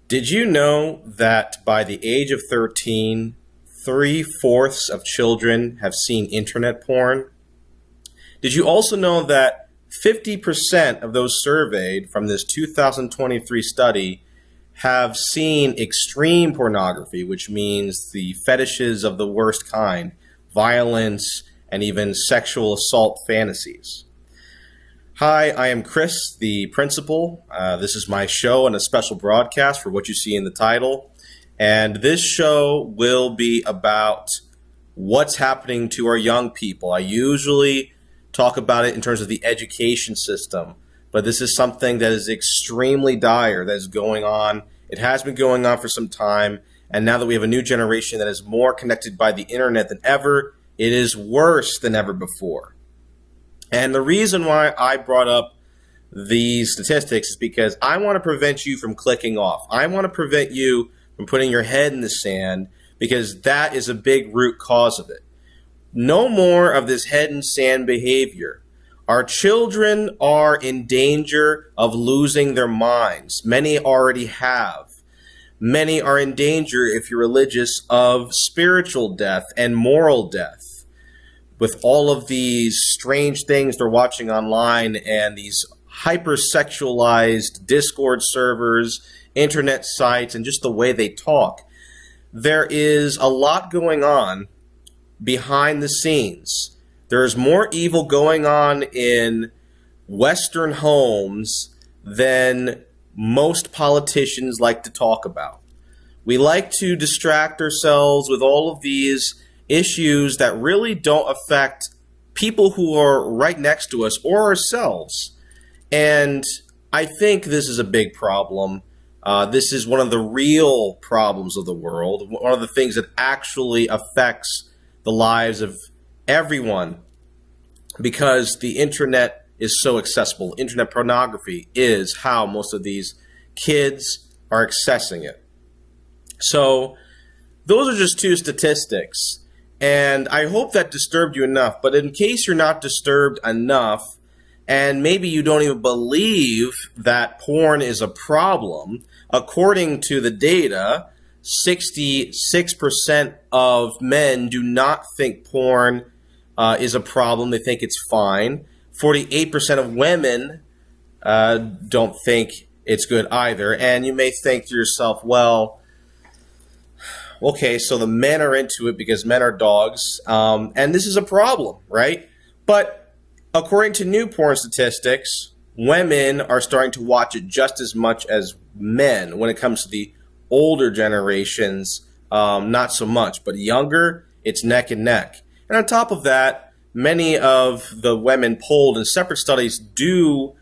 Did you know that by the age of 13, three-fourths of children have seen internet porn? Did you also know that 50% of those surveyed from this 2023 study have seen extreme pornography, which means the fetishes of the worst kind, violence, and even sexual assault fantasies? Hi, I am Chris, the principal. This is my show and a special broadcast for what you see in the title. And this show will be about what's happening to our young people. I usually talk about it in terms of the education system, but this is something that is extremely dire that is going on. It has been going on for some time, and now that we have a new generation that is more connected by the internet than ever, it is worse than ever before. And the reason why I brought up these statistics is because I want to prevent you from clicking off. I want to prevent you from putting your head in the sand, because that is a big root cause of it. No more of this head in sand behavior. Our children are in danger of losing their minds. Many already have. Many are in danger, if you're religious, of spiritual death and moral death, with all of these strange things they're watching online and these hypersexualized Discord servers, internet sites, and just the way they talk. There is a lot going on behind the scenes. There's more evil going on in Western homes than most politicians like to talk about. We like to distract ourselves with all of these issues that really don't affect people who are right next to us or ourselves. And I think this is a big problem. This is one of the real problems of the world, one of the things that actually affects the lives of everyone, because the internet is so accessible. Internet pornography is how most of these kids are accessing it. So those are just two statistics. And I hope that disturbed you enough. But in case you're not disturbed enough, and maybe you don't even believe that porn is a problem, according to the data, 66% of men do not think porn is a problem. They think it's fine. 48% of women don't think it's good either. And you may think to yourself, well, okay, so the men are into it because men are dogs, and this is a problem, right? But according to new porn statistics, women are starting to watch it just as much as men. When it comes to the older generations, not so much, but younger, it's neck and neck. And on top of that, many of the women polled in separate studies do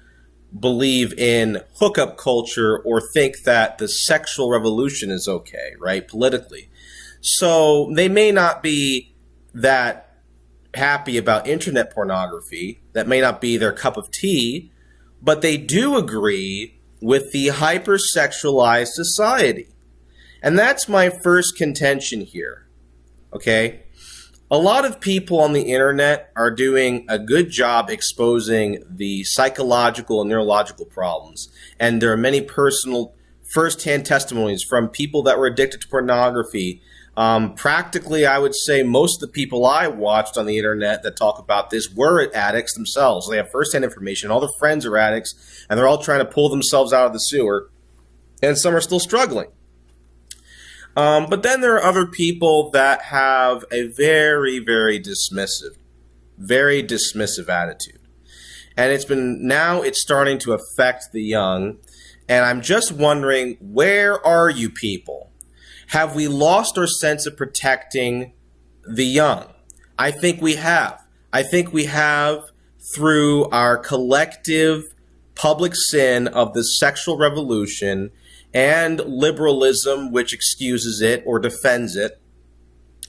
believe in hookup culture or think that the sexual revolution is okay, right, politically. So they may not be that happy about internet pornography. That may not be their cup of tea, but they do agree with the hypersexualized society. And that's my first contention here, okay? A lot of people on the internet are doing a good job exposing the psychological and neurological problems. And there are many personal first-hand testimonies from people that were addicted to pornography. Practically, I would say most of the people I watched on the internet that talk about this were addicts themselves. They have first-hand information. All their friends are addicts, and they're all trying to pull themselves out of the sewer. And some are still struggling. But then there are other people that have a very, very dismissive attitude. And it's starting to affect the young. And I'm just wondering, where are you people? Have we lost our sense of protecting the young? I think we have. I think we have through our collective public sin of the sexual revolution and liberalism, which excuses it or defends it.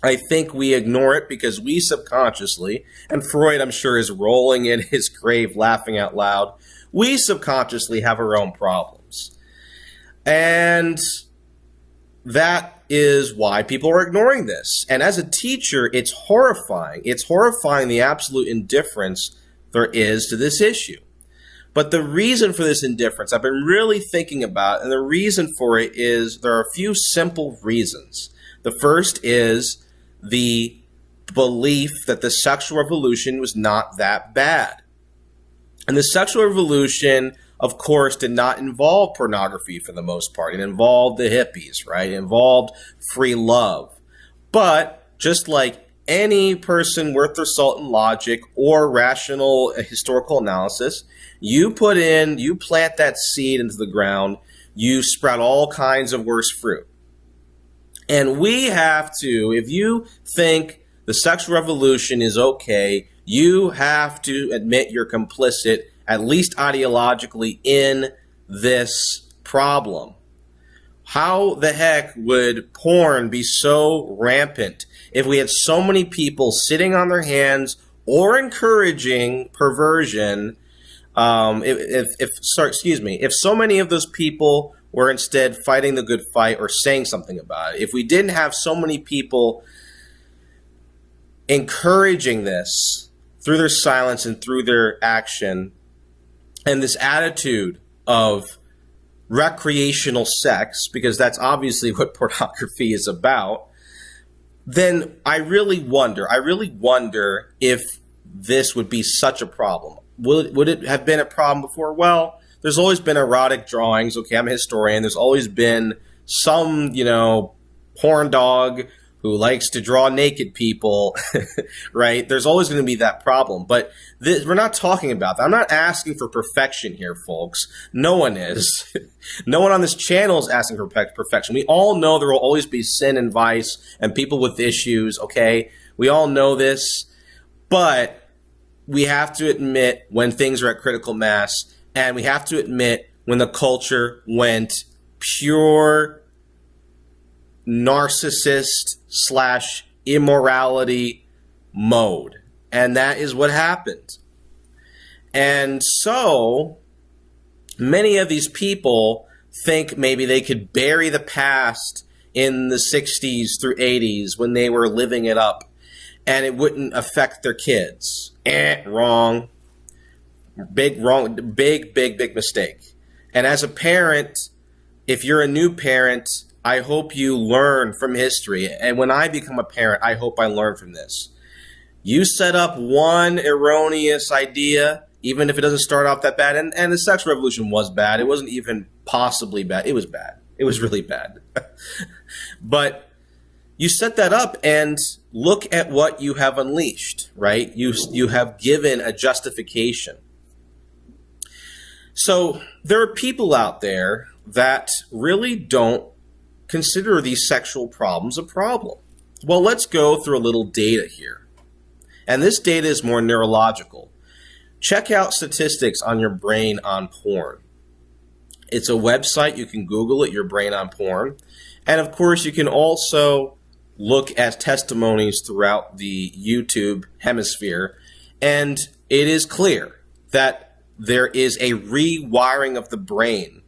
I think we ignore it because we subconsciously, and Freud, I'm sure, is rolling in his grave laughing out loud, we subconsciously have our own problems. And that is why people are ignoring this. And as a teacher, it's horrifying. It's horrifying the absolute indifference there is to this issue. But the reason for this indifference, I've been really thinking about, and the reason for it is there are a few simple reasons. The first is the belief that the sexual revolution was not that bad. And the sexual revolution, of course, did not involve pornography for the most part. It involved the hippies, right? It involved free love. But just like any person worth their salt in logic or rational historical analysis, you plant that seed into the ground, you sprout all kinds of worse fruit. And we have to, if you think the sexual revolution is okay, you have to admit you're complicit, at least ideologically, in this problem. How the heck would porn be so rampant if we had so many people sitting on their hands or encouraging perversion? If so many of those people were instead fighting the good fight or saying something about it, if we didn't have so many people encouraging this through their silence and through their action, and this attitude of recreational sex, because that's obviously what pornography is about, then I really wonder if this would be such a problem. Would it have been a problem before? Well, there's always been erotic drawings. Okay, I'm a historian. There's always been some, porn dog who likes to draw naked people, right? There's always going to be that problem. But we're not talking about that. I'm not asking for perfection here, folks. No one is. No one on this channel is asking for perfection. We all know there will always be sin and vice and people with issues, okay? We all know this. But we have to admit when things are at critical mass, and we have to admit when the culture went pure narcissist/immorality mode. And that is what happened. And so many of these people think maybe they could bury the past in the 60s through 80s when they were living it up and it wouldn't affect their kids. Wrong. Big mistake. And as a parent, if you're a new parent, I hope you learn from history. And when I become a parent, I hope I learn from this. You set up one erroneous idea, even if it doesn't start off that bad. And the sexual revolution was bad. It wasn't even possibly bad. It was bad. It was really bad. But you set that up and look at what you have unleashed, right? You have given a justification. So there are people out there that really don't consider these sexual problems a problem. Well, let's go through a little data here. And this data is more neurological. Check out statistics on Your Brain on Porn. It's a website. You can Google it, Your Brain on Porn. And of course, you can also look at testimonies throughout the YouTube hemisphere. And it is clear that there is a rewiring of the brain.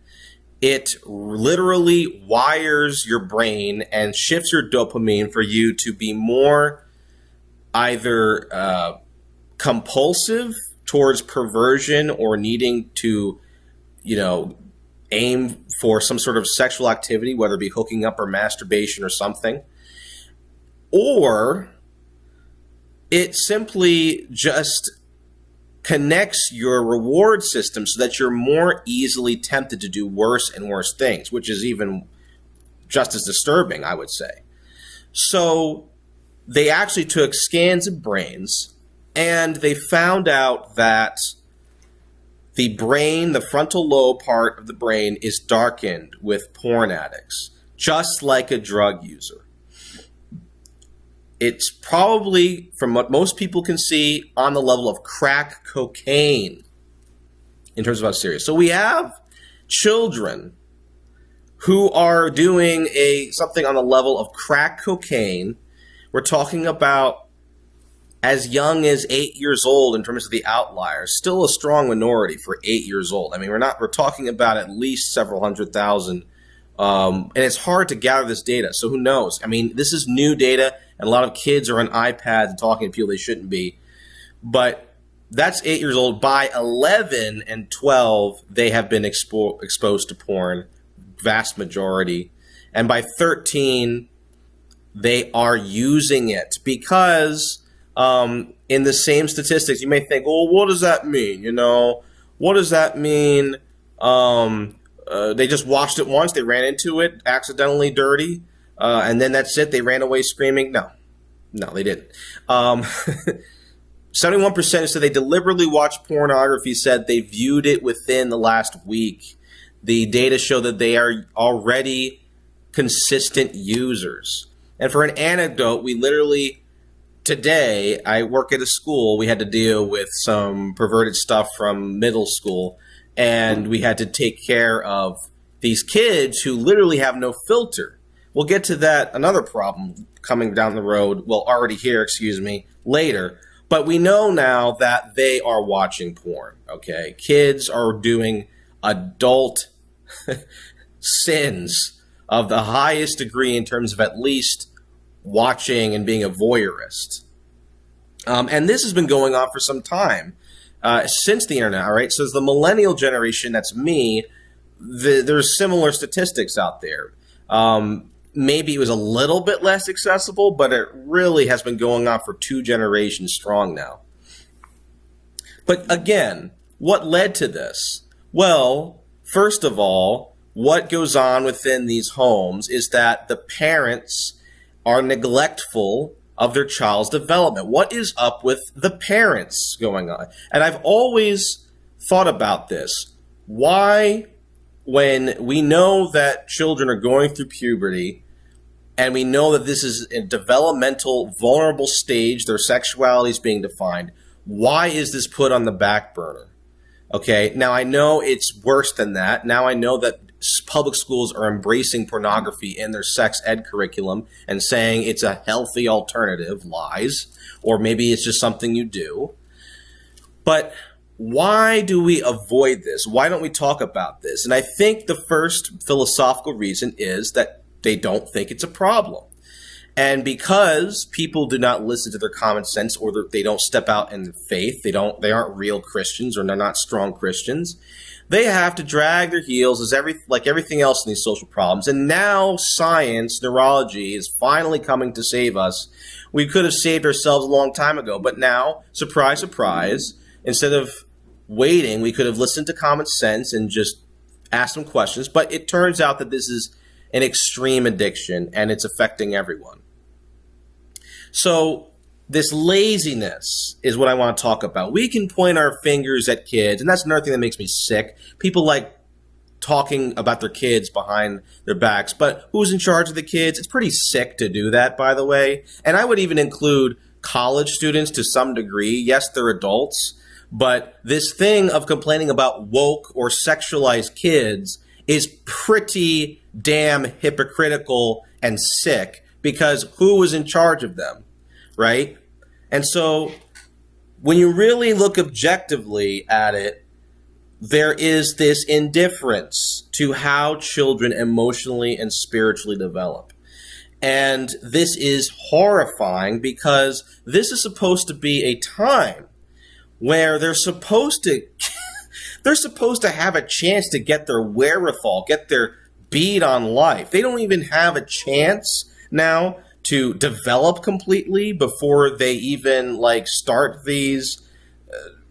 It literally wires your brain and shifts your dopamine for you to be more either compulsive towards perversion or needing to, aim for some sort of sexual activity, whether it be hooking up or masturbation or something. Or it simply just connects your reward system so that you're more easily tempted to do worse and worse things, which is even just as disturbing, I would say. So they actually took scans of brains and they found out that the brain, the frontal lobe part of the brain, is darkened with porn addicts, just like a drug user. It's probably, from what most people can see, on the level of crack cocaine in terms of how serious. So we have children who are doing something on the level of crack cocaine. We're talking about as young as 8 years old in terms of the outliers. Still a strong minority for 8 years old. I mean, we're talking about at least several 100,000. And it's hard to gather this data. So who knows? I mean, this is new data. And a lot of kids are on iPads and talking to people they shouldn't be. But That's 8 years old. By 11 and 12, they have been exposed to porn, vast majority. And by 13, they are using it because in the same statistics, you may think, well, what does that mean? What does that mean? They just watched it once. They ran into it accidentally dirty. And then that's it. They ran away screaming. No, they didn't. 71% said they deliberately watched pornography, said they viewed it within the last week. The data show that they are already consistent users. And for an anecdote, we literally, today, I work at a school, we had to deal with some perverted stuff from middle school, and we had to take care of these kids who literally have no filter. We'll get to that, another problem coming down the road, already here, later. But we know now that they are watching porn, okay? Kids are doing adult sins of the highest degree in terms of at least watching and being a voyeurist. And this has been going on for some time, since the internet, all right? So as the millennial generation, that's me, there's similar statistics out there. Maybe it was a little bit less accessible, but it really has been going on for 2 generations strong now. But again, what led to this? Well, first of all, what goes on within these homes is that the parents are neglectful of their child's development. What is up with the parents going on? And I've always thought about this. Why, when we know that children are going through puberty, and we know that this is a developmental, vulnerable stage, their sexuality is being defined, why is this put on the back burner? Okay, now I know it's worse than that. Now I know that public schools are embracing pornography in their sex ed curriculum and saying it's a healthy alternative, lies, or maybe it's just something you do. But why do we avoid this? Why don't we talk about this? And I think the first philosophical reason is that they don't think it's a problem. And because people do not listen to their common sense, or they don't step out in faith, they aren't real Christians, or they're not strong Christians, they have to drag their heels like everything else in these social problems. And now science, neurology, is finally coming to save us. We could have saved ourselves a long time ago, but now, surprise, surprise, instead of waiting, we could have listened to common sense and just asked some questions. But it turns out that this is an extreme addiction, and it's affecting everyone. So this laziness is what I want to talk about. We can point our fingers at kids, and that's another thing that makes me sick. People like talking about their kids behind their backs, but who's in charge of the kids? It's pretty sick to do that, by the way. And I would even include college students to some degree. Yes, they're adults, but this thing of complaining about woke or sexualized kids is pretty damn hypocritical and sick, because who was in charge of them, right? And so when you really look objectively at it, there is this indifference to how children emotionally and spiritually develop. And this is horrifying, because this is supposed to be a time where they're supposed to have a chance to get their wherewithal, get their bead on life. They don't even have a chance now to develop completely before they even start these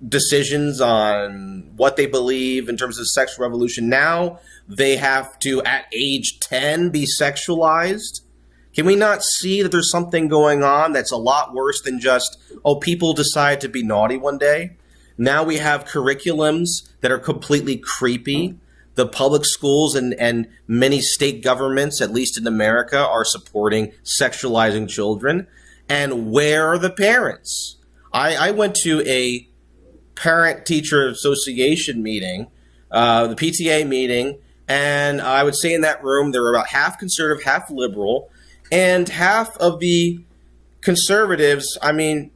decisions on what they believe in terms of sexual revolution. Now they have to, at age 10, be sexualized. Can we not see that there's something going on that's a lot worse than just, people decide to be naughty one day? Now we have curriculums that are completely creepy. The public schools and many state governments, at least in America, are supporting sexualizing children. And where are the parents? I went to a parent-teacher association meeting, the PTA meeting, and I would say in that room there were about half conservative, half liberal, and half of the conservatives,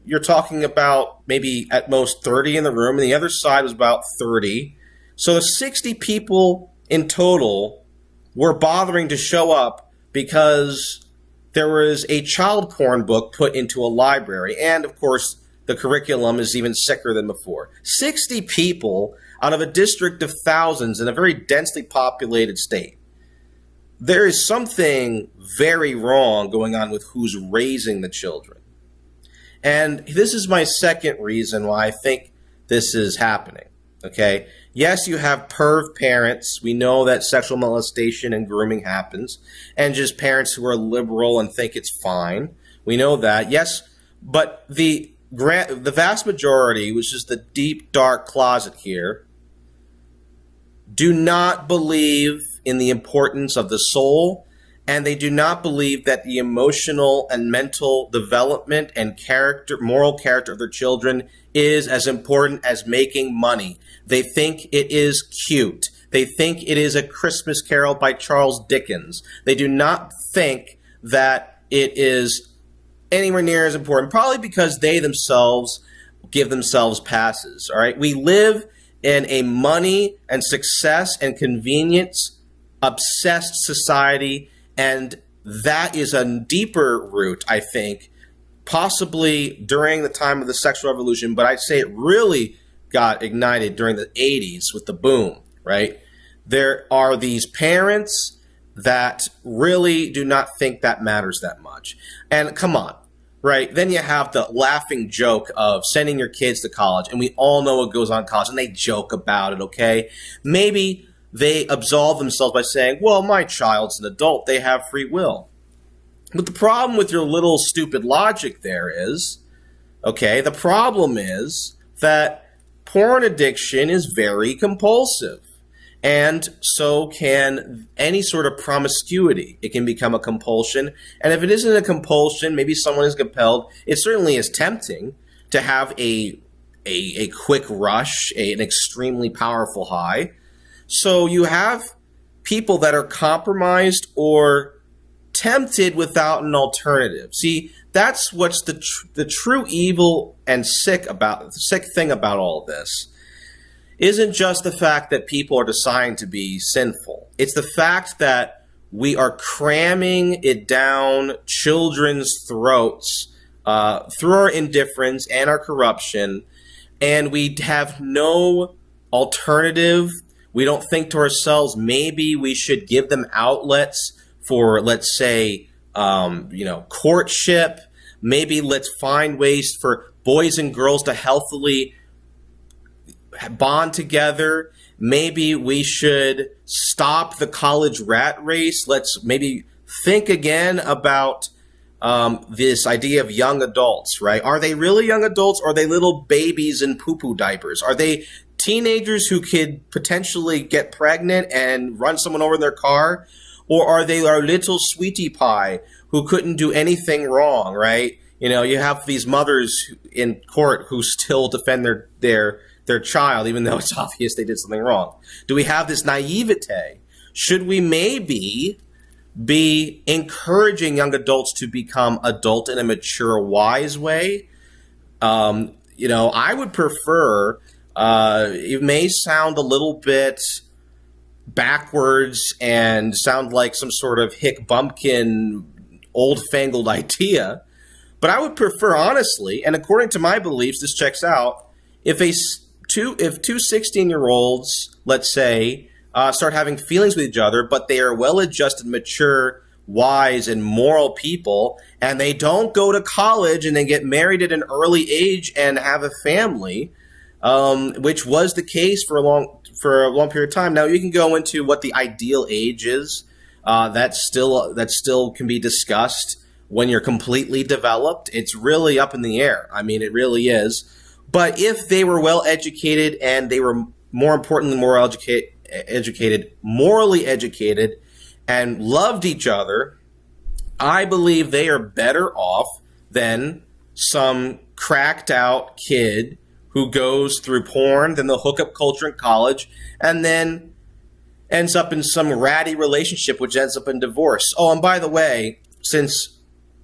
you're talking about maybe at most 30 in the room, and the other side was about 30. So 60 people in total were bothering to show up because there was a child porn book put into a library. And, of course, the curriculum is even sicker than before. 60 people out of a district of thousands in a very densely populated state. There is something very wrong going on with who's raising the children. And this is my second reason why I think this is happening. Okay? Yes, you have perv parents. We know that sexual molestation and grooming happens. And just parents who are liberal and think it's fine. We know that. Yes, but the vast majority, which is the deep, dark closet here, do not believe in the importance of the soul, and they do not believe that the emotional and mental development and moral character of their children is as important as making money. They think it is cute. They think it is A Christmas Carol by Charles Dickens. They do not think that it is anywhere near as important, probably because they themselves give themselves passes. All right, we live in a money and success and convenience obsessed society, and that is a deeper root, I think, possibly during the time of the sexual revolution, but I'd say it really got ignited during the 80s with the boom, right? There are these parents that really do not think that matters that much. And come on, right? Then you have the laughing joke of sending your kids to college, and we all know what goes on in college, and they joke about it, okay? Maybe they absolve themselves by saying, well, my child's an adult, they have free will. But the problem with your little stupid logic there is, okay, the problem is that porn addiction is very compulsive. And so can any sort of promiscuity. It can become a compulsion. And if it isn't a compulsion, maybe someone is compelled. It certainly is tempting to have a quick rush, an extremely powerful high. So you have people that are compromised or tempted without an alternative. See, that's what's the true evil and sick thing about all this. Isn't just the fact that people are deciding to be sinful. It's the fact that we are cramming it down children's throats through our indifference and our corruption, and we have no alternative. We don't think to ourselves, maybe we should give them outlets for, let's say, courtship. Maybe let's find ways for boys and girls to healthily bond together. Maybe we should stop the college rat race. Let's maybe think again about this idea of young adults, right? Are they really young adults, or are they little babies in poo-poo diapers? Are they teenagers who could potentially get pregnant and run someone over in their car? Or are they our little sweetie pie who couldn't do anything wrong, right? You know, you have these mothers in court who still defend their child, even though it's obvious they did something wrong. Do we have this naivete? Should we maybe be encouraging young adults to become adult in a mature, wise way? I would prefer, it may sound a little bit backwards and sound like some sort of hick bumpkin old-fangled idea, but I would prefer, honestly, and according to my beliefs, this checks out, if two 16-year-olds, let's say, start having feelings with each other, but they are well-adjusted, mature, wise, and moral people, and they don't go to college and then get married at an early age and have a family, which was the case for a long period of time. Now, you can go into what the ideal age is. That still can be discussed when you're completely developed. It's really up in the air. I mean, it really is. But if they were well educated and they were, more importantly, morally educated, and loved each other, I believe they are better off than some cracked out kid who goes through porn, then the hookup culture in college, and then ends up in some ratty relationship, which ends up in divorce. Oh, and by the way, since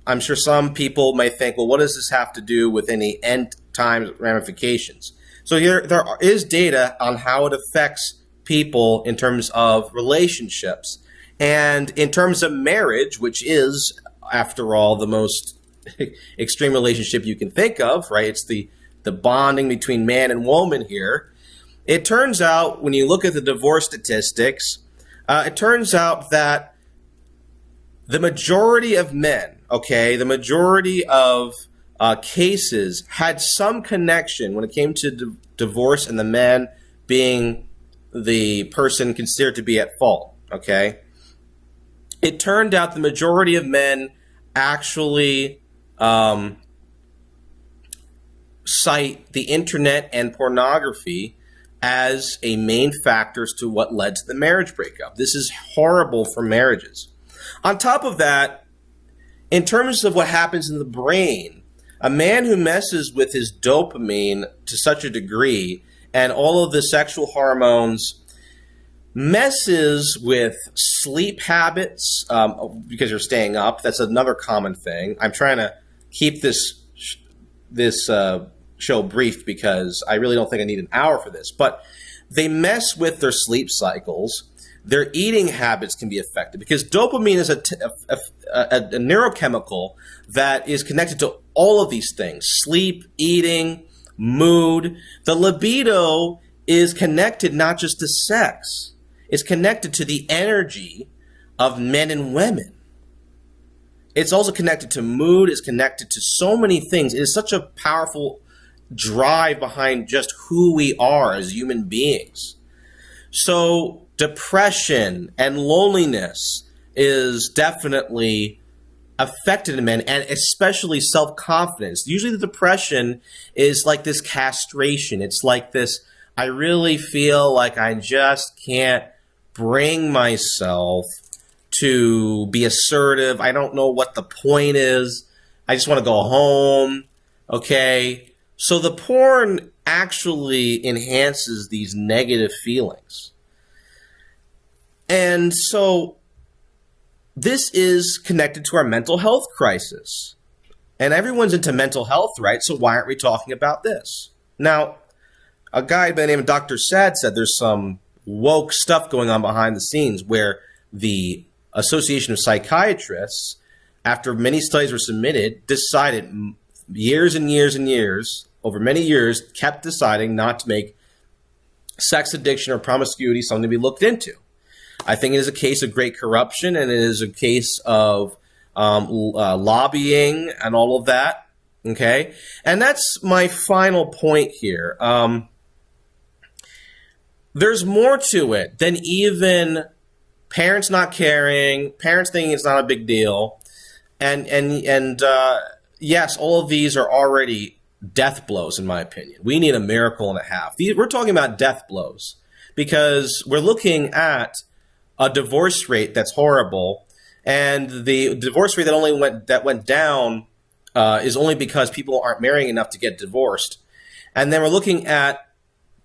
I'm sure some people may think, well, what does this have to do with any end time ramifications? So here, there is data on how it affects people in terms of relationships. And in terms of marriage, which is, after all, the most extreme relationship you can think of, right? It's the the bonding between man and woman here. It turns out, when you look at the divorce statistics, it turns out that the majority of men, okay, the majority of cases had some connection when it came to divorce and the man being the person considered to be at fault, okay? It turned out the majority of men actually cite the internet and pornography as a main factors to what led to the marriage breakup. This is horrible for marriages. On top of that, in terms of what happens in the brain, a man who messes with his dopamine to such a degree and all of the sexual hormones messes with sleep habits because you're staying up. That's another common thing. I'm trying to keep this show brief because I really don't think I need an hour for this. But they mess with their sleep cycles. Their eating habits can be affected because dopamine is a neurochemical that is connected to all of these things: sleep, eating, mood. The libido is connected not just to sex. It's connected to the energy of men and women. It's also connected to mood. It's connected to so many things. It is such a powerful drive behind just who we are as human beings. So depression and loneliness is definitely affected in men, and especially self-confidence. Usually the depression is like this castration. It's like this, I really feel like I just can't bring myself to be assertive. I don't know what the point is. I just want to go home. Okay. So the porn actually enhances these negative feelings. And so this is connected to our mental health crisis. And everyone's into mental health, right? So why aren't we talking about this? Now, a guy by the name of Dr. Sad said there's some woke stuff going on behind the scenes where the Association of Psychiatrists, after many studies were submitted, decided years and years and years, over many years, kept deciding not to make sex addiction or promiscuity something to be looked into. I think it is a case of great corruption, and it is a case of lobbying and all of that. Okay, and that's my final point here. There's more to it than even parents not caring, parents thinking it's not a big deal, and yes, all of these are already death blows, in my opinion. We need a miracle and a half. We're talking about death blows because we're looking at a divorce rate that's horrible, and the divorce rate that went down is only because people aren't marrying enough to get divorced. And then we're looking at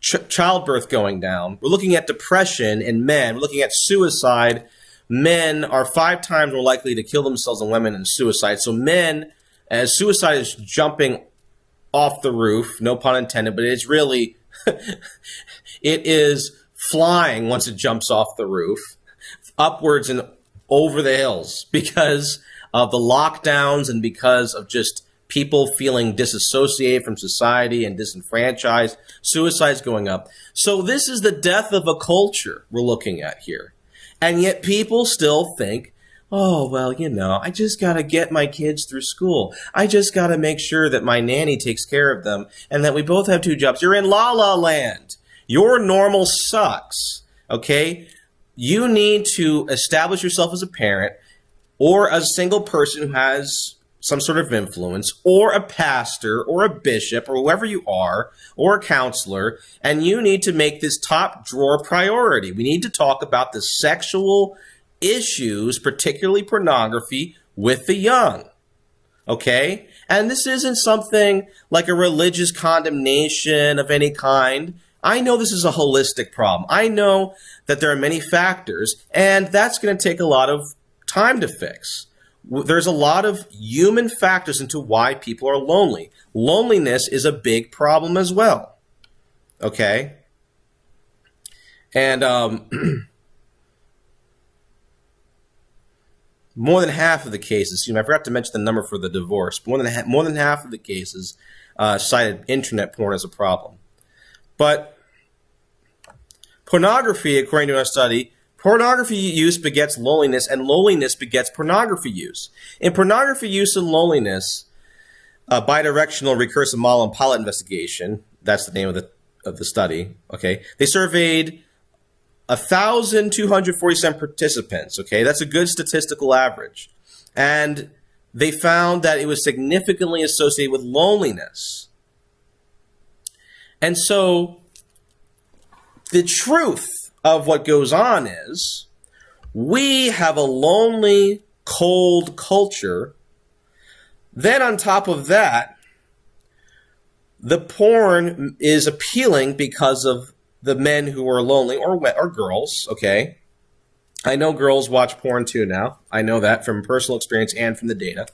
childbirth going down. We're looking at depression in men. We're looking at suicide. Men are 5 times more likely to kill themselves than women in suicide. So men, as suicide is jumping off the roof, no pun intended, but it's really, it is flying once it jumps off the roof, upwards and over the hills because of the lockdowns and because of just people feeling disassociated from society and disenfranchised. Suicide's going up. So this is the death of a culture we're looking at here. And yet people still think, oh, well, I just got to get my kids through school. I just got to make sure that my nanny takes care of them and that we both have 2 jobs. You're in La La Land. Your normal sucks, okay? You need to establish yourself as a parent or a single person who has some sort of influence, or a pastor or a bishop or whoever you are, or a counselor, and you need to make this top drawer priority. We need to talk about the sexual issues, particularly pornography, with the young. Okay? And this isn't something like a religious condemnation of any kind. I know this is a holistic problem. I know that there are many factors, and that's going to take a lot of time to fix. There's a lot of human factors into why people are lonely. Loneliness is a big problem as well. Okay? And more than half of the cases, I forgot to mention the number for the divorce, more than half of the cases cited internet porn as a problem. But pornography, according to our study, pornography use begets loneliness, and loneliness begets pornography use. In pornography use and loneliness, a bidirectional recursive model and pilot investigation, that's the name of the study, okay, they surveyed 1,247 participants, okay, that's a good statistical average. And they found that it was significantly associated with loneliness. And so the truth of what goes on is we have a lonely, cold culture. Then on top of that, the porn is appealing because of the men who are lonely, or girls, okay? I know girls watch porn too now. I know that from personal experience and from the data.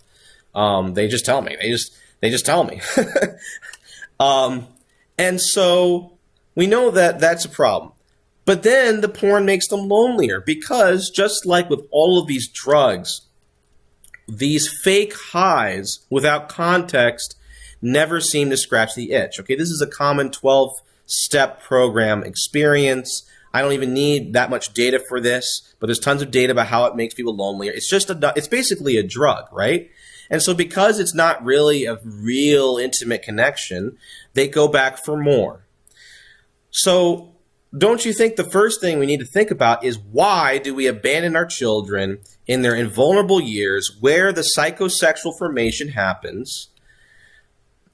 They just tell me. They just tell me. And so we know that that's a problem. But then the porn makes them lonelier because, just like with all of these drugs, these fake highs without context never seem to scratch the itch. Okay, this is a common 12-step program experience. I don't even need that much data for this, but there's tons of data about how it makes people lonelier. It's basically a drug, right? And so because it's not really a real intimate connection, they go back for more. So don't you think the first thing we need to think about is, why do we abandon our children in their invulnerable years where the psychosexual formation happens?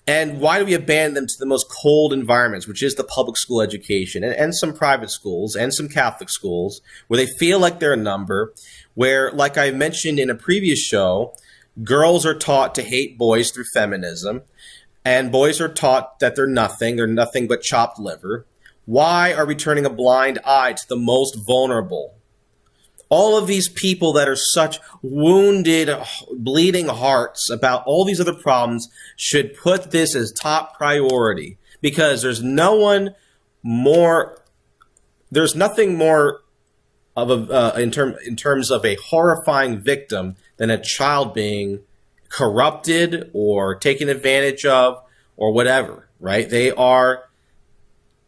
And why do we abandon them to the most cold environments, which is the public school education and some private schools and some Catholic schools, where they feel like they're a number, where, like I mentioned in a previous show, girls are taught to hate boys through feminism, and boys are taught that they're nothing but chopped liver. Why are we turning a blind eye to the most vulnerable? All of these people that are such wounded, bleeding hearts about all these other problems should put this as top priority, because there's nothing more of in terms of a horrifying victim than a child being corrupted or taken advantage of or whatever, right? They are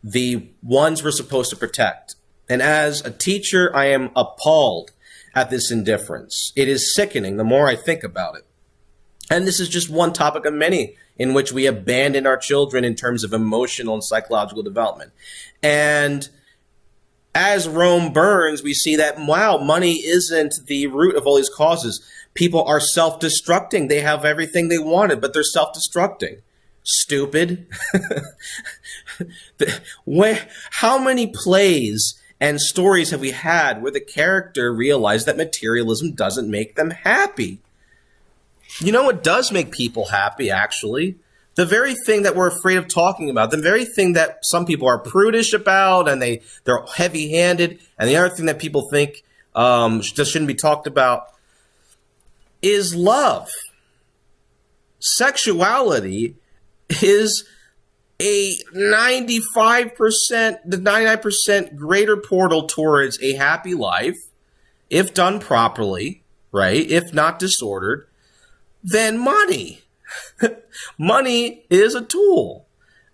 the ones we're supposed to protect. And as a teacher, I am appalled at this indifference. It is sickening the more I think about it. And this is just one topic of many in which we abandon our children in terms of emotional and psychological development. And as Rome burns, we see that, wow, money isn't the root of all these causes. People are self-destructing. They have everything they wanted, but they're self-destructing. Stupid. How many plays and stories have we had where the character realized that materialism doesn't make them happy? You know what does make people happy, actually? The very thing that we're afraid of talking about, the very thing that some people are prudish about and they're heavy-handed, and the other thing that people think just shouldn't be talked about, is love. Sexuality is a 95% to 99% greater portal towards a happy life, if done properly, right? If not disordered, than money. Money is a tool.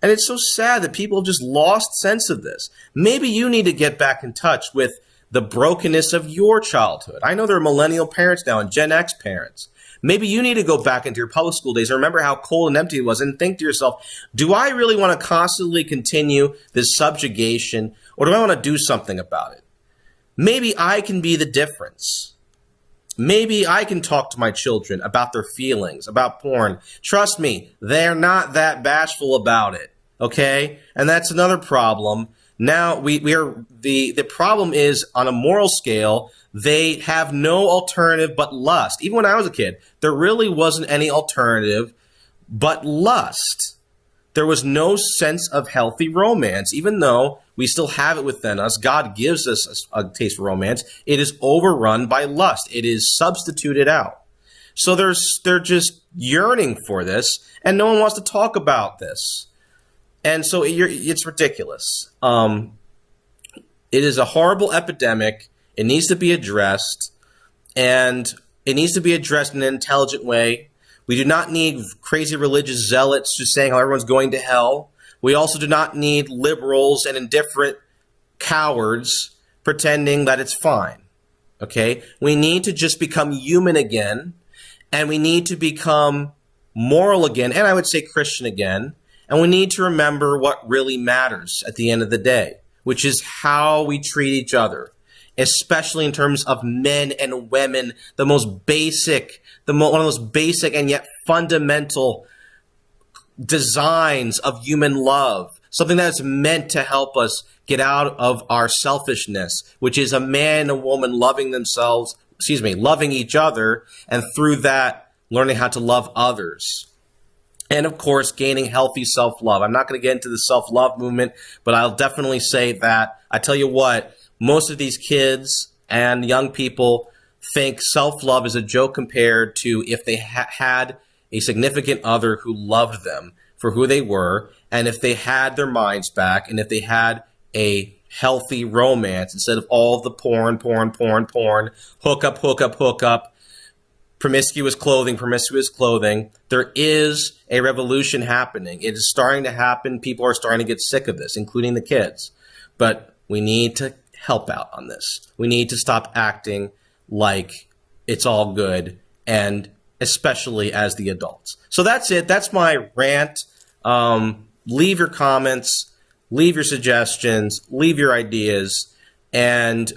And it's so sad that people have just lost sense of this. Maybe you need to get back in touch with the brokenness of your childhood. I know there are millennial parents now and Gen X parents. Maybe you need to go back into your public school days and remember how cold and empty it was, and think to yourself, do I really want to constantly continue this subjugation, or do I want to do something about it? Maybe I can be the difference. Maybe I can talk to my children about their feelings, about porn. Trust me, they're not that bashful about it, okay? And that's another problem. Now, the problem is, on a moral scale, they have no alternative but lust. Even when I was a kid, there really wasn't any alternative but lust. There was no sense of healthy romance. Even though we still have it within us, God gives us a taste for romance, it is overrun by lust. It is substituted out. So they're just yearning for this, and no one wants to talk about this. And so it's ridiculous. It is a horrible epidemic. It needs to be addressed. And It needs to be addressed in an intelligent way. We do not need crazy religious zealots just saying how everyone's going to hell. We also do not need liberals and indifferent cowards pretending that it's fine. Okay? We need to just become human again, and we need to become moral again, and I would say Christian again, and we need to remember what really matters at the end of the day, which is how we treat each other, especially in terms of men and women, one of the most basic and yet fundamental designs of human love, something that's meant to help us get out of our selfishness, which is a man and a woman loving each other, and through that, learning how to love others. And of course, gaining healthy self-love. I'm not going to get into the self-love movement, but I'll definitely say that, I tell you what, most of these kids and young people think self-love is a joke compared to if they had a significant other who loved them for who they were, and if they had their minds back, and if they had a healthy romance instead of all the porn, hook up, promiscuous clothing. There is a revolution happening. It is starting to happen. People are starting to get sick of this, including the kids. But we need to help out on this. We need to stop acting like it's all good, and especially as the adults. So that's it. That's my rant. Leave your comments, leave your suggestions, leave your ideas, and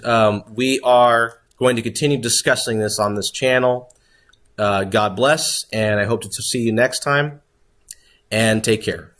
we are going to continue discussing this on this channel. God bless, and I hope to see you next time, and take care.